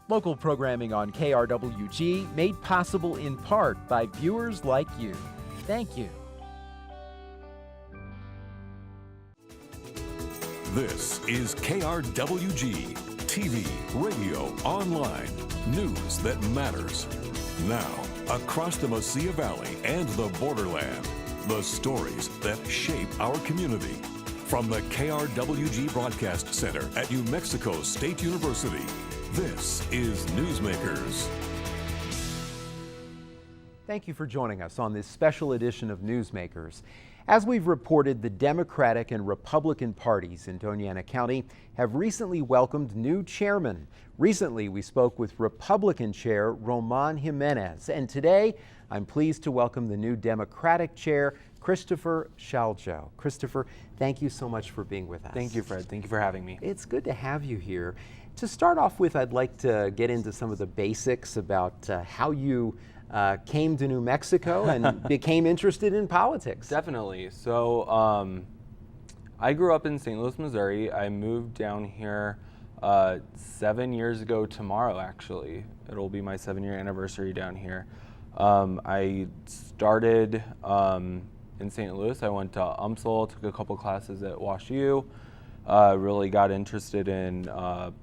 Local programming on KRWG made possible in part by viewers like you. Thank you. This is KRWG, TV, radio, online, news that matters. Now, across the Mesilla Valley and the borderland, the stories that shape our community. From the KRWG Broadcast Center at New Mexico State University, this is Newsmakers. Thank you for joining us on this special edition of Newsmakers. As we've reported, the Democratic and Republican parties in Doña Ana County have recently welcomed new chairmen. Recently, we spoke with Republican Chair Roman Jimenez, and today I'm pleased to welcome the new Democratic Chair, Christopher Shaljo. Christopher, thank you so much for being with us. Thank you, Fred. Thank you for having me. It's good to have you here. To start off with, I'd like to get into some of the basics about how you came to New Mexico and became interested in politics. Definitely. So I grew up in St. Louis, Missouri. I moved down here 7 years ago tomorrow, actually. It'll be my 7-year anniversary down here. I started in St. Louis. I went to UMSL, took a couple classes at WashU, really got interested in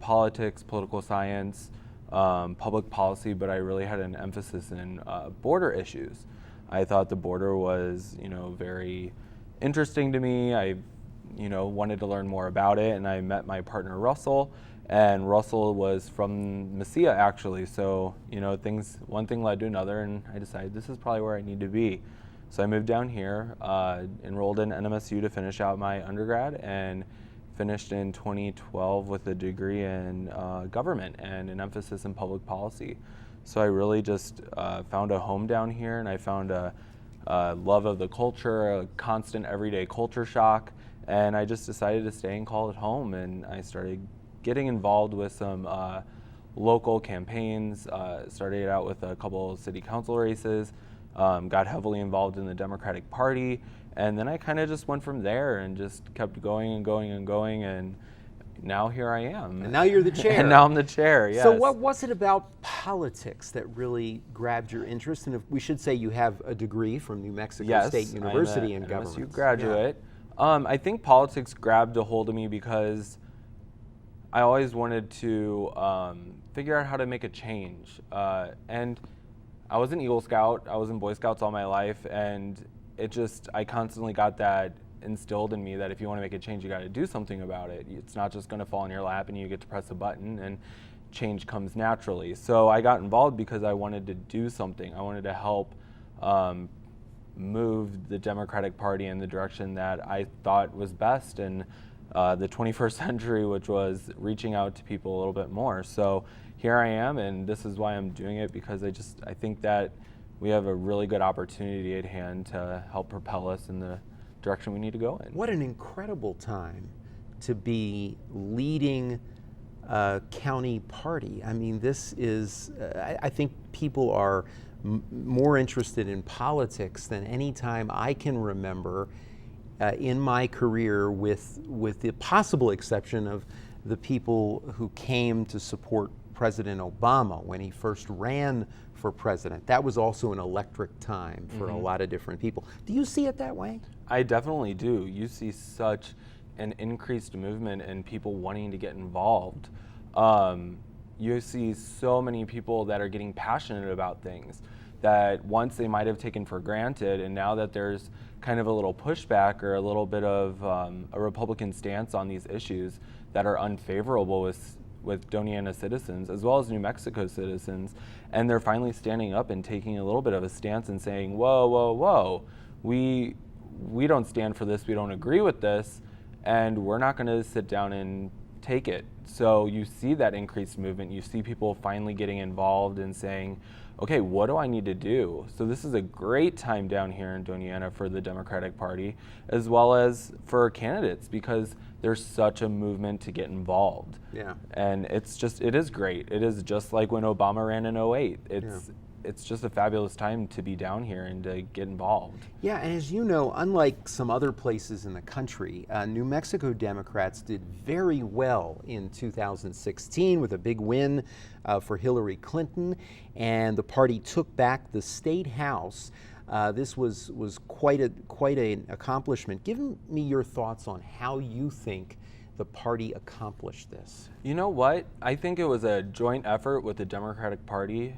politics, political science, public policy, but I really had an emphasis in border issues. I thought the border was, very interesting to me. I, wanted to learn more about it, and I met my partner Russell, and Russell was from Mesilla actually. So, one thing led to another, and I decided this is probably where I need to be. So I moved down here, enrolled in NMSU to finish out my undergrad, and finished in 2012 with a degree in government and an emphasis in public policy. So I really just found a home down here, and I found a love of the culture, a constant everyday culture shock, and I just decided to stay and call it home. And I started getting involved with some local campaigns, started out with a couple of city council races, got heavily involved in the Democratic Party, and then I kind of just went from there and just kept going and going and going, and now here I am. And now you're the chair. And now I'm the chair, yes. So what was it about politics that really grabbed your interest? And if we should say you have a degree from New Mexico State University in government. MSU graduate. Yeah. I think politics grabbed a hold of me because I always wanted to figure out how to make a change. And I was an Eagle Scout, I was in Boy Scouts all my life, and I constantly got that instilled in me that if you want to make a change, you got to do something about it. It's not just going to fall in your lap and you get to press a button and change comes naturally. So I got involved because I wanted to do something. I wanted to help move the Democratic Party in the direction that I thought was best in the 21st century, which was reaching out to people a little bit more. So here I am, and this is why I'm doing it, because I think that we have a really good opportunity at hand to help propel us in the direction we need to go in. What an incredible time to be leading a county party. I mean, this is, I think people are more interested in politics than any time I can remember in my career, with the possible exception of the people who came to support President Obama when he first ran for president. That was also an electric time for a lot of different people. Do you see it that way? I definitely do. You see such an increased movement and people wanting to get involved. You see so many people that are getting passionate about things that once they might have taken for granted, and now that there's kind of a little pushback or a little bit of a Republican stance on these issues that are unfavorable with Doña Ana citizens as well as New Mexico citizens, and they're finally standing up and taking a little bit of a stance and saying, whoa, whoa, whoa, we don't stand for this, we don't agree with this, and we're not going to sit down and take it. So you see that increased movement, you see people finally getting involved and saying, okay, what do I need to do? So this is a great time down here in Doña Ana for the Democratic Party, as well as for candidates, because there's such a movement to get involved. Yeah. And it is great. It is just like when Obama ran in 2008. it's just a fabulous time to be down here and to get involved. Yeah, and as you know, unlike some other places in the country, New Mexico Democrats did very well in 2016 with a big win for Hillary Clinton, and the party took back the state house. This was quite an accomplishment. Give me your thoughts on how you think the party accomplished this. You know what? I think it was a joint effort with the Democratic Party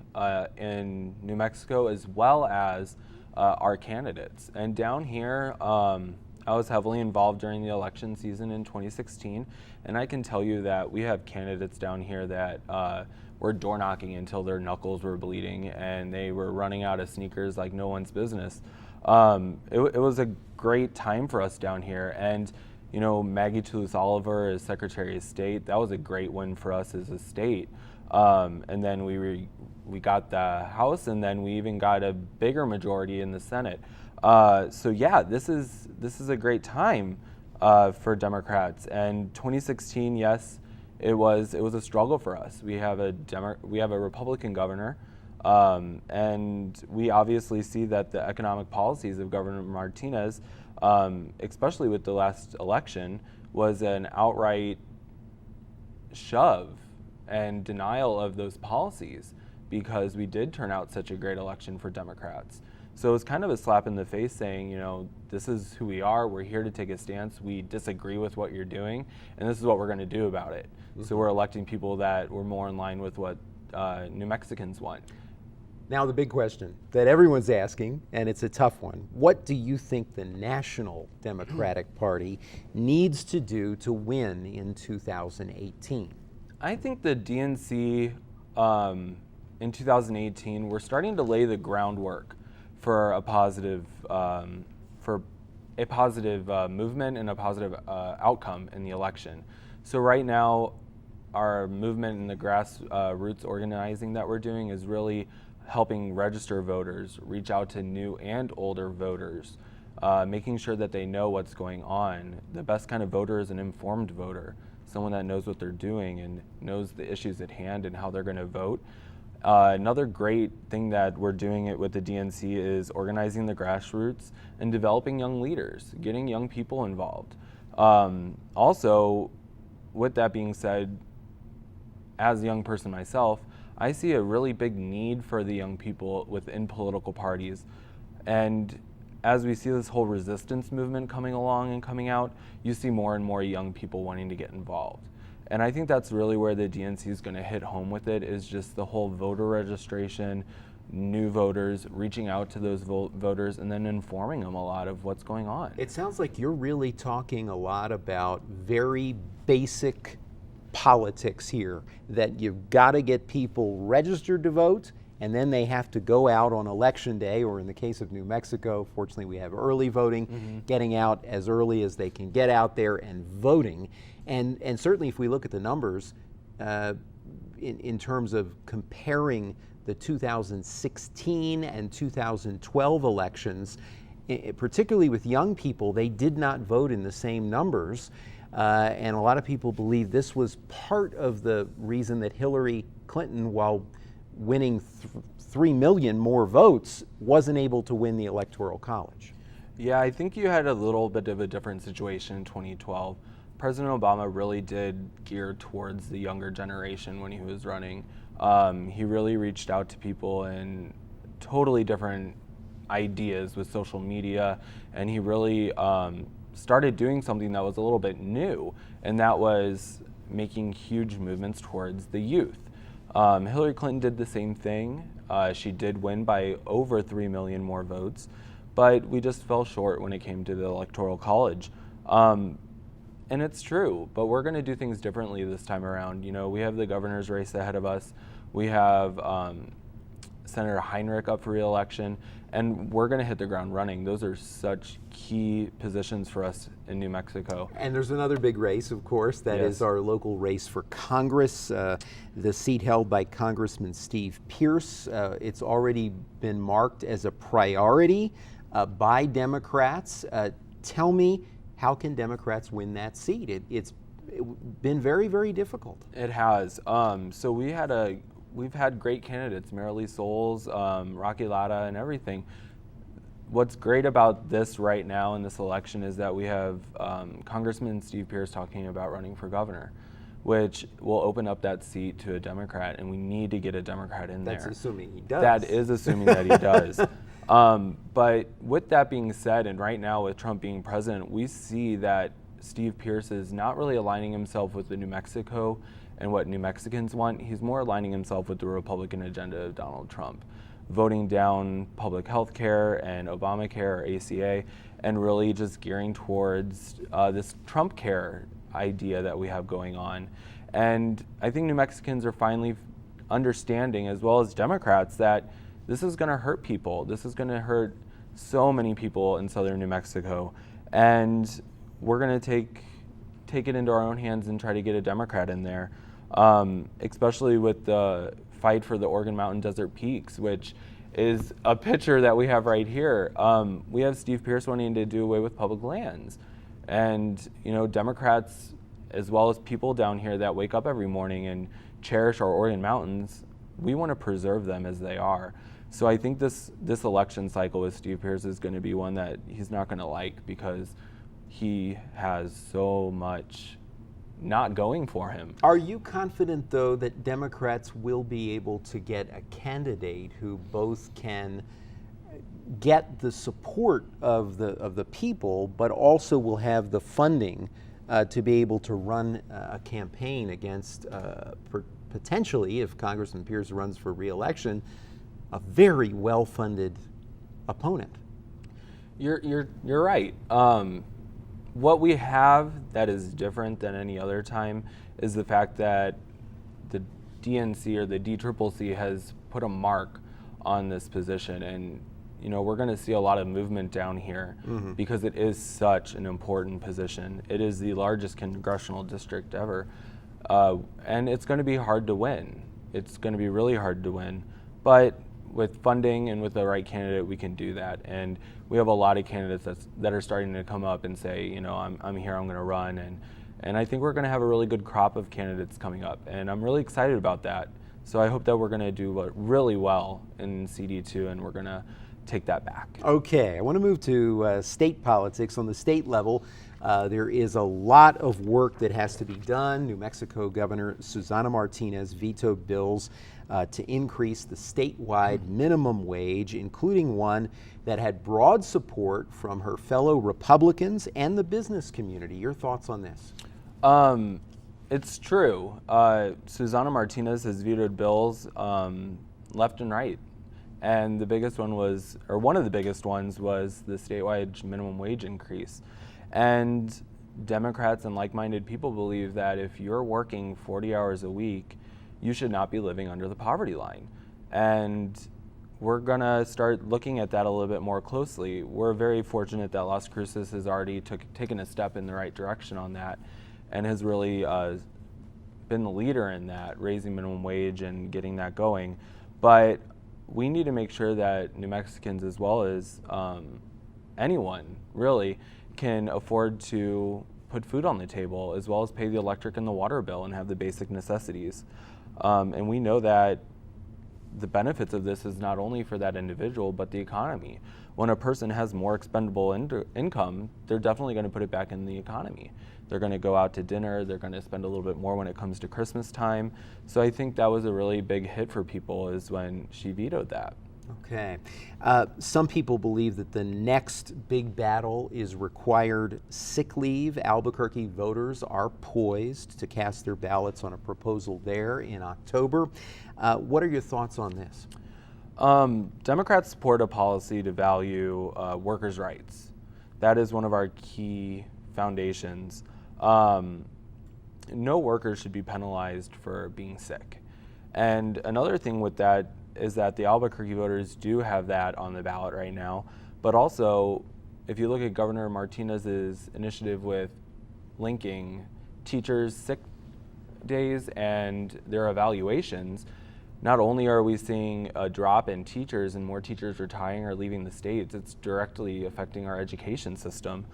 in New Mexico, as well as our candidates. And down here, I was heavily involved during the election season in 2016, and I can tell you that we have candidates down here that were door knocking until their knuckles were bleeding, and they were running out of sneakers like no one's business. It was a great time for us down here, and you know, Maggie Toulouse-Oliver as Secretary of State, that was a great win for us as a state. And then we got the House, and then we even got a bigger majority in the Senate. So yeah, this is a great time for Democrats. And 2016, yes, it was a struggle for us. We have a Republican governor, and we obviously see that the economic policies of Governor Martinez, especially with the last election, was an outright shove and denial of those policies, because we did turn out such a great election for Democrats. So it's kind of a slap in the face saying, you know, this is who we are, we're here to take a stance, we disagree with what you're doing, and this is what we're going to do about it. Mm-hmm. So we're electing people that were more in line with what New Mexicans want. Now the big question that everyone's asking, and it's a tough one, what do you think the National Democratic Party needs to do to win in 2018? I think the DNC in 2018, we're starting to lay the groundwork for a positive movement and a positive outcome in the election. So right now, our movement and the grassroots organizing that we're doing is really helping register voters, reach out to new and older voters, making sure that they know what's going on. The best kind of voter is an informed voter, someone that knows what they're doing and knows the issues at hand and how they're going to vote. Another great thing that we're doing it with the DNC is organizing the grassroots and developing young leaders, getting young people involved. Also, with that being said, as a young person myself, I see a really big need for the young people within political parties. And as we see this whole resistance movement coming along and coming out, you see more and more young people wanting to get involved. And I think that's really where the DNC is going to hit home with it, is just the whole voter registration, new voters, reaching out to those voters, and then informing them a lot of what's going on. It sounds like you're really talking a lot about very basic politics here, that you've got to get people registered to vote, and then they have to go out on election day, or in the case of New Mexico, fortunately we have early voting, getting out as early as they can get out there and voting. And certainly if we look at the numbers, in terms of comparing the 2016 and 2012 elections, particularly with young people, they did not vote in the same numbers. And a lot of people believe this was part of the reason that Hillary Clinton, while winning 3 million more votes, wasn't able to win the Electoral College. Yeah, I think you had a little bit of a different situation in 2012. President Obama really did gear towards the younger generation when he was running. He really reached out to people in totally different ideas with social media, and he really started doing something that was a little bit new, and that was making huge movements towards the youth. Hillary Clinton did the same thing. She did win by over 3 million more votes, but we just fell short when it came to the Electoral College. And it's true, but we're going to do things differently this time around. You know, we have the governor's race ahead of us. We have Senator Heinrich up for re-election, and we're going to hit the ground running. Those are such key positions for us in New Mexico. And there's another big race, of course, that is our local race for Congress, the seat held by Congressman Steve Pierce. It's already been marked as a priority by Democrats. Tell me, how can Democrats win that seat? It's been very, very difficult. It has. So we had a we've had great candidates, Marilee Souls, Rocky Lada, and everything. What's great about this right now in this election is that we have Congressman Steve Pearce talking about running for governor, which will open up that seat to a Democrat, and we need to get a Democrat in there. That's assuming he does. That is assuming that he does. But with that being said, and right now with Trump being president, we see that Steve Pearce is not really aligning himself with the New Mexico and what New Mexicans want. He's more aligning himself with the Republican agenda of Donald Trump, voting down public health care and Obamacare or ACA, and really just gearing towards this Trump care idea that we have going on. And I think New Mexicans are finally understanding, as well as Democrats, that this is going to hurt people. This is going to hurt so many people in southern New Mexico. And we're going to take it into our own hands and try to get a Democrat in there, especially with the fight for the Oregon Mountain Desert Peaks, which is a picture that we have right here. We have Steve Pearce wanting to do away with public lands. And, you know, Democrats, as well as people down here that wake up every morning and cherish our Oregon mountains, we want to preserve them as they are. So I think this election cycle with Steve Pearce is going to be one that he's not going to like, because he has so much not going for him. Are you confident, though, that Democrats will be able to get a candidate who both can get the support of the people, but also will have the funding to be able to run a campaign against potentially, if Congressman Pearce runs for re-election, a very well-funded opponent? You're right. What we have that is different than any other time is the fact that the DNC or the DCCC has put a mark on this position, and you know, we're going to see a lot of movement down here because it is such an important position. It is the largest congressional district ever, and it's going to be hard to win. It's going to be really hard to win, but with funding and with the right candidate, we can do that. And we have a lot of candidates that are starting to come up and say, you know, I'm here, I'm going to run, and I think we're going to have a really good crop of candidates coming up, and I'm really excited about that. So I hope that we're going to do really well in CD2, and we're going to take that back. Okay, I want to move to state politics. On the state level, there is a lot of work that has to be done. New Mexico Governor Susana Martinez vetoed bills to increase the statewide minimum wage, including one that had broad support from her fellow Republicans and the business community. Your thoughts on this? It's true. Susana Martinez has vetoed bills left and right. And the biggest one was, or one of the biggest ones was the statewide minimum wage increase. And Democrats and like-minded people believe that if you're working 40 hours a week, you should not be living under the poverty line. And we're gonna start looking at that a little bit more closely. We're very fortunate that Las Cruces has already taken a step in the right direction on that, and has really been the leader in that, raising minimum wage and getting that going. But we need to make sure that New Mexicans, as well as anyone really, can afford to put food on the table, as well as pay the electric and the water bill and have the basic necessities. And we know that the benefits of this is not only for that individual, but the economy. When a person has more expendable income, they're definitely going to put it back in the economy. They're going to go out to dinner, they're going to spend a little bit more when it comes to Christmas time. So I think that was a really big hit for people, is when she vetoed that. Okay. Some people believe that the next big battle is required sick leave. Albuquerque voters are poised to cast their ballots on a proposal there in October. What are your thoughts on this? Democrats support a policy to value workers' rights. That is one of our key foundations. No worker should be penalized for being sick. And another thing with that is that the Albuquerque voters do have that on the ballot right now. But also, if you look at Governor Martinez's initiative with linking teachers' sick days and their evaluations, not only are we seeing a drop in teachers and more teachers retiring or leaving the states, it's directly affecting our education system.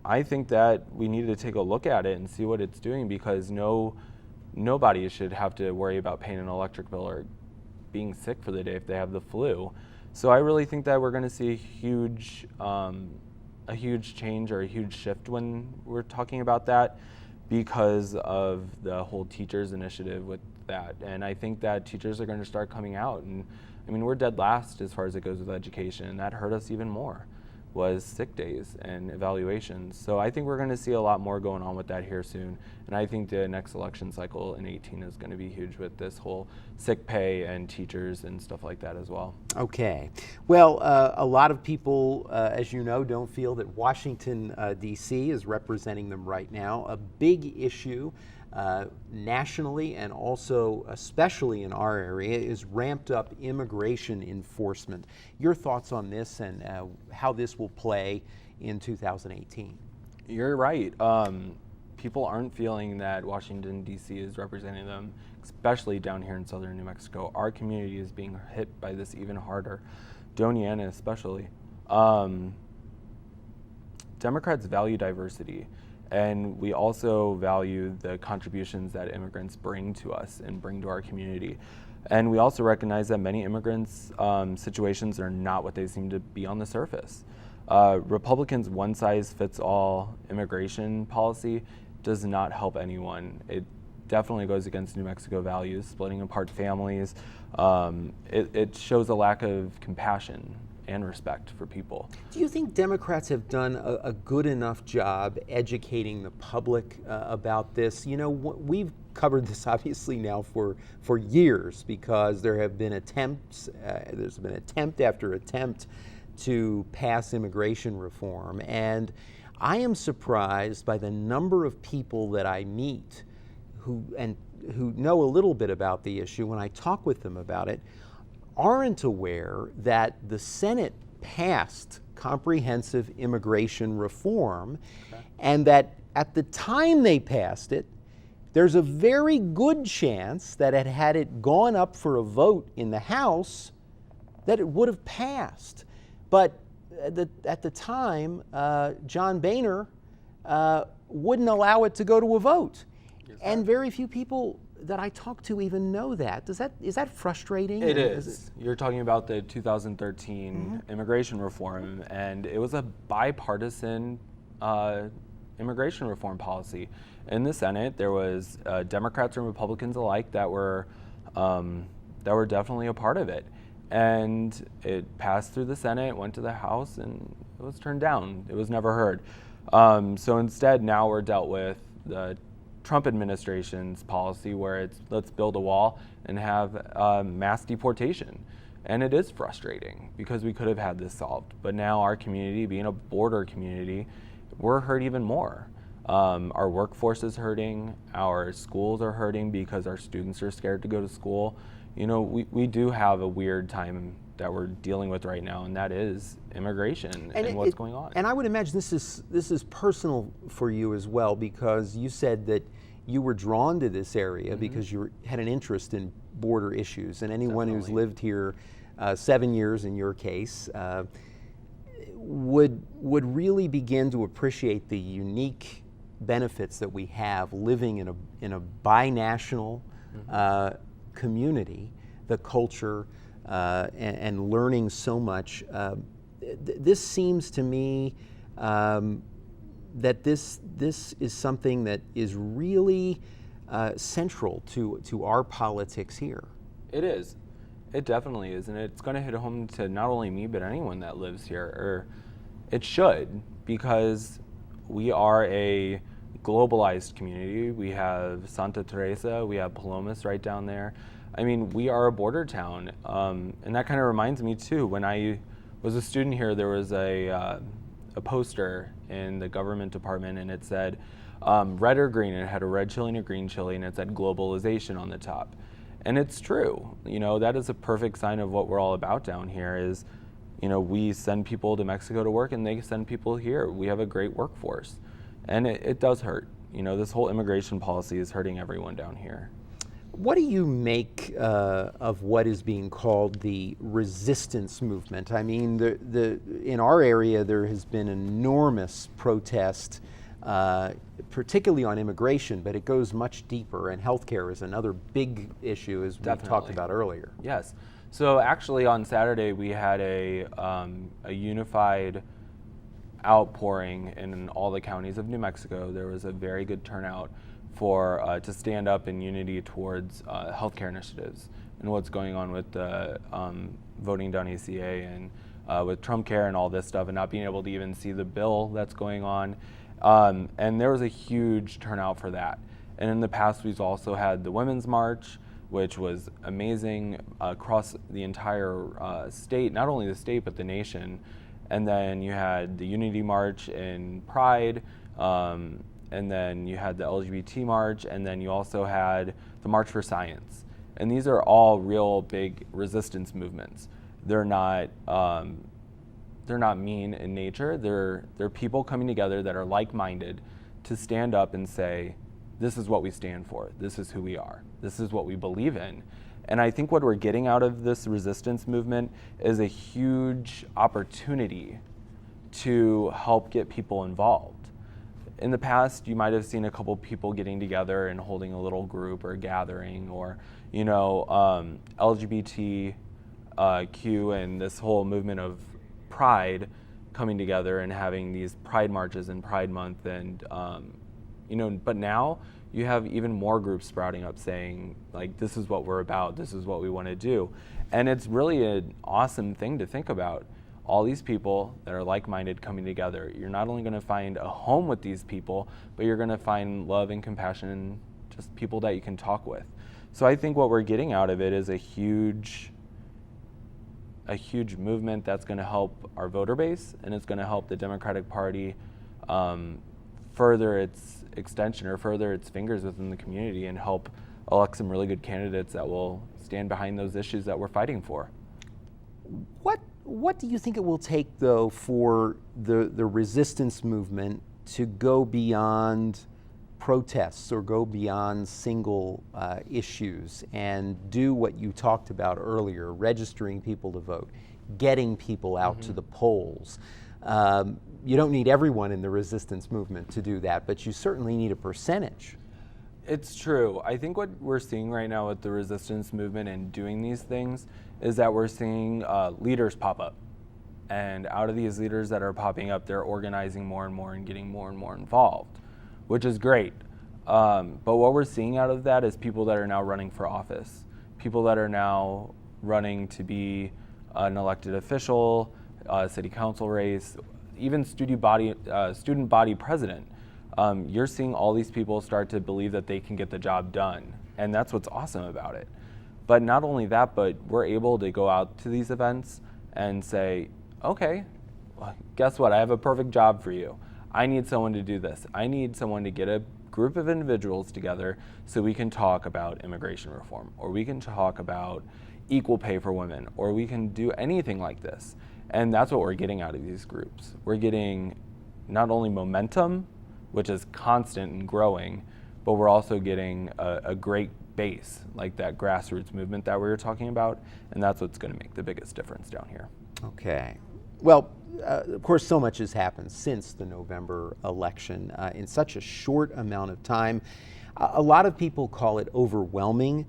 I think that we need to take a look at it and see what it's doing, because no nobody should have to worry about paying an electric bill or being sick for the day if they have the flu. So I really think that we're going to see a huge change or a huge shift when we're talking about that, because of the whole teachers initiative with that. And I think that teachers are going to start coming out. And I mean, we're dead last as far as it goes with education, and that hurt us even more, was sick days and evaluations. So I think we're going to see a lot more going on with that here soon. And I think the next election cycle in 2018 is going to be huge with this whole sick pay and teachers and stuff like that as well. Okay. Well, a lot of people, as you know, don't feel that Washington, D.C. is representing them right now. A big issue nationally and also especially in our area is ramped up immigration enforcement. Your thoughts on this and how this will play in 2018? You're right. People aren't feeling that Washington, D.C. is representing them, especially down here in southern New Mexico. Our community is being hit by this even harder, Doniana especially. Democrats value diversity, and we also value the contributions that immigrants bring to us and bring to our community. And we also recognize that many immigrants' situations are not what they seem to be on the surface. Republicans' one-size-fits-all immigration policy does not help anyone. It definitely goes against New Mexico values, splitting apart families. It shows a lack of compassion and respect for people. Do you think Democrats have done a good enough job educating the public about this? You know, we've covered this obviously now for years, because there have been attempts, there's been attempt after attempt to pass immigration reform, and I am surprised by the number of people that I meet who know a little bit about the issue when I talk with them about it, aren't aware that the Senate passed comprehensive immigration reform, and that at the time they passed it, there's a very good chance that had it gone up for a vote in the House, that it would have passed. But at the time, John Boehner wouldn't allow it to go to a vote. And very few people that I talk to even know that. Is that frustrating? It is. You're talking about the 2013 immigration reform, and it was a bipartisan immigration reform policy. In the Senate, there was Democrats and Republicans alike that were definitely a part of it. And it passed through the Senate, went to the House, and it was turned down. It was never heard. So instead, now we're dealt with the Trump administration's policy, where it's let's build a wall and have mass deportation. And it is frustrating, because we could have had this solved. But now our community, being a border community, we're hurt even more. Our workforce is hurting, our schools are hurting because our students are scared to go to school. You know, we do have a weird time that we're dealing with right now, and that is immigration and what's going on. And I would imagine this is personal for you as well, because you said that you were drawn to this area because you had an interest in border issues, and anyone who's lived here 7 years in your case would really begin to appreciate the unique benefits that we have living in a binational community, the culture, and learning so much. This seems to me that this is something that is really central to our politics here. It is. It definitely is, and it's going to hit home to not only me, but anyone that lives here, or it should, because we are a globalized community. We have Santa Teresa, we have Palomas right down there. I mean, we are a border town, and that kind of reminds me too, when I was a student here, there was a poster in the government department, and it said red or green, and it had a red chili and a green chili, and it said globalization on the top. And it's true. You know, that is a perfect sign of what we're all about down here is, you know, we send people to Mexico to work, and they send people here. We have a great workforce. And it does hurt. You know, this whole immigration policy is hurting everyone down here. What do you make of what is being called the resistance movement? I mean, in our area, there has been enormous protest particularly on immigration, but it goes much deeper, and healthcare is another big issue, as we talked about earlier. Yes. So actually on Saturday we had a unified outpouring in all the counties of New Mexico. There was a very good turnout for to stand up in unity towards healthcare initiatives and what's going on with the voting down ACA and with Trump Care and all this stuff, and not being able to even see the bill that's going on. And there was a huge turnout for that. And in the past, we've also had the Women's March, which was amazing across the entire state, not only the state, but the nation. And then you had the Unity March in Pride, and then you had the LGBT March, and then you also had the March for Science. And these are all real big resistance movements. They're not mean in nature. They're people coming together that are like-minded to stand up and say, this is what we stand for. This is who we are. This is what we believe in. And I think what we're getting out of this resistance movement is a huge opportunity to help get people involved. In the past, you might have seen a couple people getting together and holding a little group or gathering, or LGBTQ and this whole movement of Pride coming together and having these Pride marches in Pride Month, and but now you have even more groups sprouting up saying, like, this is what we're about, this is what we want to do. And it's really an awesome thing to think about. All these people that are like-minded coming together. You're not only going to find a home with these people, but you're going to find love and compassion and just people that you can talk with. So I think what we're getting out of it is a huge movement that's going to help our voter base, and it's going to help the Democratic Party further its extension or further its fingers within the community and help elect some really good candidates that will stand behind those issues that we're fighting for. What do you think it will take, though, for the resistance movement to go beyond protests or go beyond single issues and do what you talked about earlier, registering people to vote, getting people out to the polls? You don't need everyone in the resistance movement to do that, but you certainly need a percentage. It's true. I think what we're seeing right now with the resistance movement and doing these things is that we're seeing leaders pop up. And out of these leaders that are popping up, they're organizing more and more and getting more and more involved, which is great. But what we're seeing out of that is people that are now running for office, people that are now running to be an elected official, city council race, even student body president. You're seeing all these people start to believe that they can get the job done. And that's what's awesome about it. But not only that, but we're able to go out to these events and say, okay, well, guess what? I have a perfect job for you. I need someone to do this. I need someone to get a group of individuals together so we can talk about immigration reform, or we can talk about equal pay for women, or we can do anything like this. And that's what we're getting out of these groups. We're getting not only momentum, which is constant and growing, but we're also getting a great base, like that grassroots movement that we were talking about, and that's what's going to make the biggest difference down here. Okay. Well, of course, so much has happened since the November election in such a short amount of time. A lot of people call it overwhelming.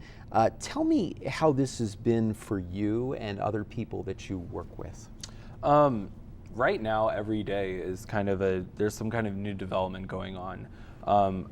Tell me how this has been for you and other people that you work with. Right now, every day is there's some kind of new development going on.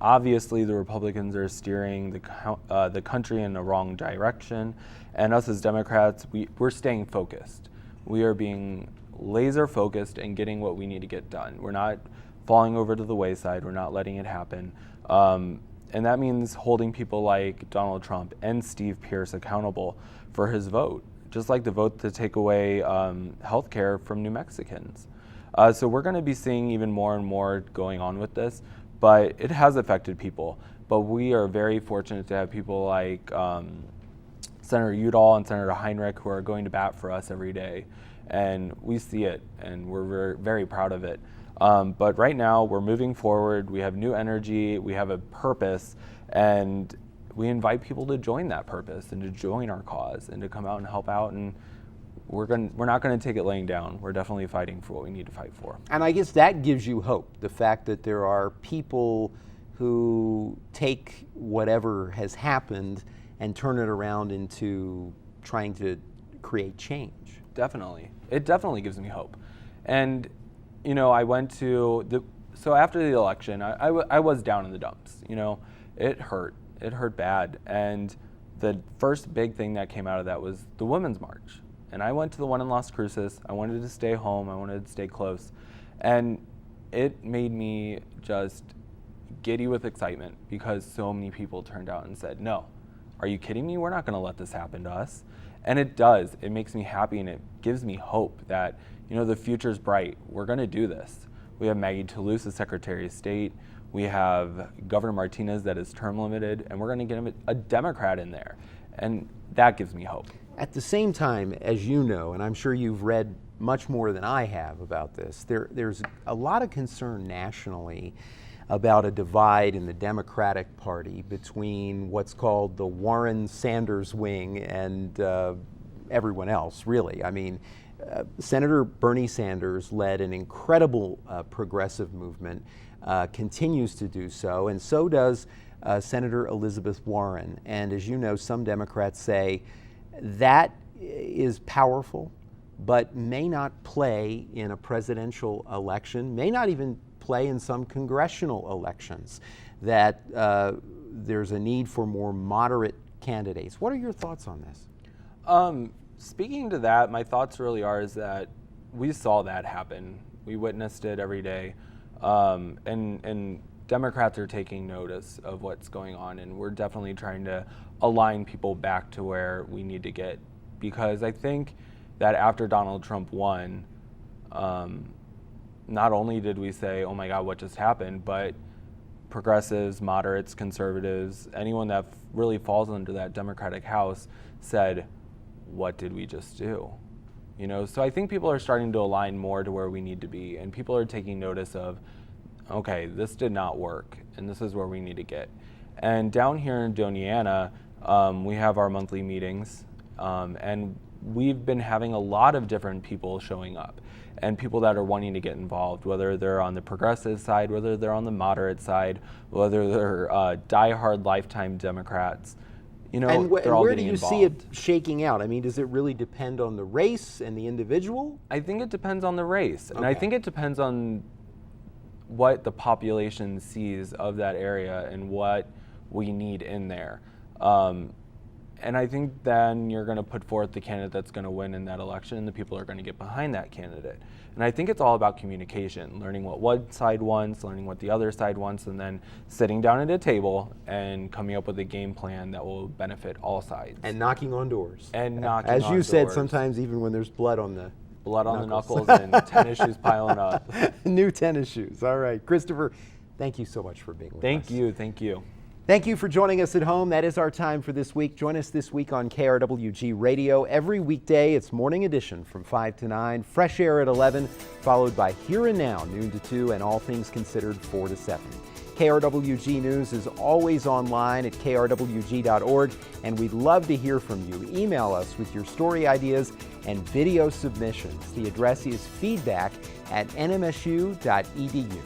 Obviously, the Republicans are steering the country in the wrong direction, and us as Democrats, we're staying focused. We are being laser focused and getting what we need to get done. We're not falling over to the wayside. We're not letting it happen. And that means holding people like Donald Trump and Steve Pierce accountable for his vote, just like the vote to take away health care from New Mexicans. So we're going to be seeing even more and more going on with this, but it has affected people. But we are very fortunate to have people like Senator Udall and Senator Heinrich who are going to bat for us every day. And we see it, and we're very, very proud of it. But right now, we're moving forward. We have new energy. We have a purpose, and we invite people to join that purpose and to join our cause and to come out and help out and we're not going to take it laying down. We're definitely fighting for what we need to fight for. And I guess that gives you hope, the fact that there are people who take whatever has happened and turn it around into trying to create change. Definitely. It definitely gives me hope. And, you know, I went to so after the election, I was down in the dumps. You know, it hurt. It hurt bad. And the first big thing that came out of that was the Women's March. And I went to the one in Las Cruces. I wanted to stay home. I wanted to stay close. And it made me just giddy with excitement because so many people turned out and said, no, are you kidding me? We're not going to let this happen to us. And it does. It makes me happy, and it gives me hope that, you know, the future's bright. We're going to do this. We have Maggie Toulouse as Secretary of State. We have Governor Martinez that is term limited, and we're going to get him a Democrat in there. And that gives me hope. At the same time, as you know, and I'm sure you've read much more than I have about this, there's a lot of concern nationally about a divide in the Democratic Party between what's called the Warren-Sanders wing and everyone else, really. I mean, Senator Bernie Sanders led an incredible progressive movement, continues to do so, and so does Senator Elizabeth Warren. And as you know, some Democrats say that is powerful, but may not play in a presidential election, may not even play in some congressional elections, that there's a need for more moderate candidates. What are your thoughts on this? Speaking to that, my thoughts really are is that we saw that happen. We witnessed it every day. And Democrats are taking notice of what's going on, and we're definitely trying to align people back to where we need to get. Because I think that after Donald Trump won, not only did we say, oh my God, what just happened, but progressives, moderates, conservatives, anyone that really falls under that Democratic House said, what did we just do? You know, so I think people are starting to align more to where we need to be, and people are taking notice of, okay, this did not work, and this is where we need to get. And down here in Doniana, we have our monthly meetings, and we've been having a lot of different people showing up, and people that are wanting to get involved, whether they're on the progressive side, whether they're on the moderate side, whether they're diehard lifetime Democrats. You know, and they're all where do getting you involved. see it shaking out? I mean, does it really depend on the race and the individual? I think it depends on the race, and Okay. I think it depends on what the population sees of that area and what we need in there. And I think then you're going to put forth the candidate that's going to win in that election, and the people are going to get behind that candidate. And I think it's all about communication, learning what one side wants, learning what the other side wants, and then sitting down at a table and coming up with a game plan that will benefit all sides. And knocking on doors. And knocking As on you said, doors. sometimes even when there's blood on the knuckles and tennis shoes piling up. New tennis shoes. All right. Christopher, thank you so much for being with us. Thank you. Thank you for joining us at home. That is our time for this week. Join us this week on KRWG Radio. Every weekday, it's Morning Edition from 5 to 9, Fresh Air at 11, followed by Here and Now, noon to 2, and All Things Considered, 4 to 7. KRWG News is always online at krwg.org, and we'd love to hear from you. Email us with your story ideas and video submissions. The address is feedback@nmsu.edu.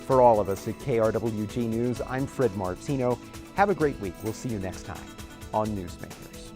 For all of us at KRWG News, I'm Fred Martino. Have a great week. We'll see you next time on Newsmakers.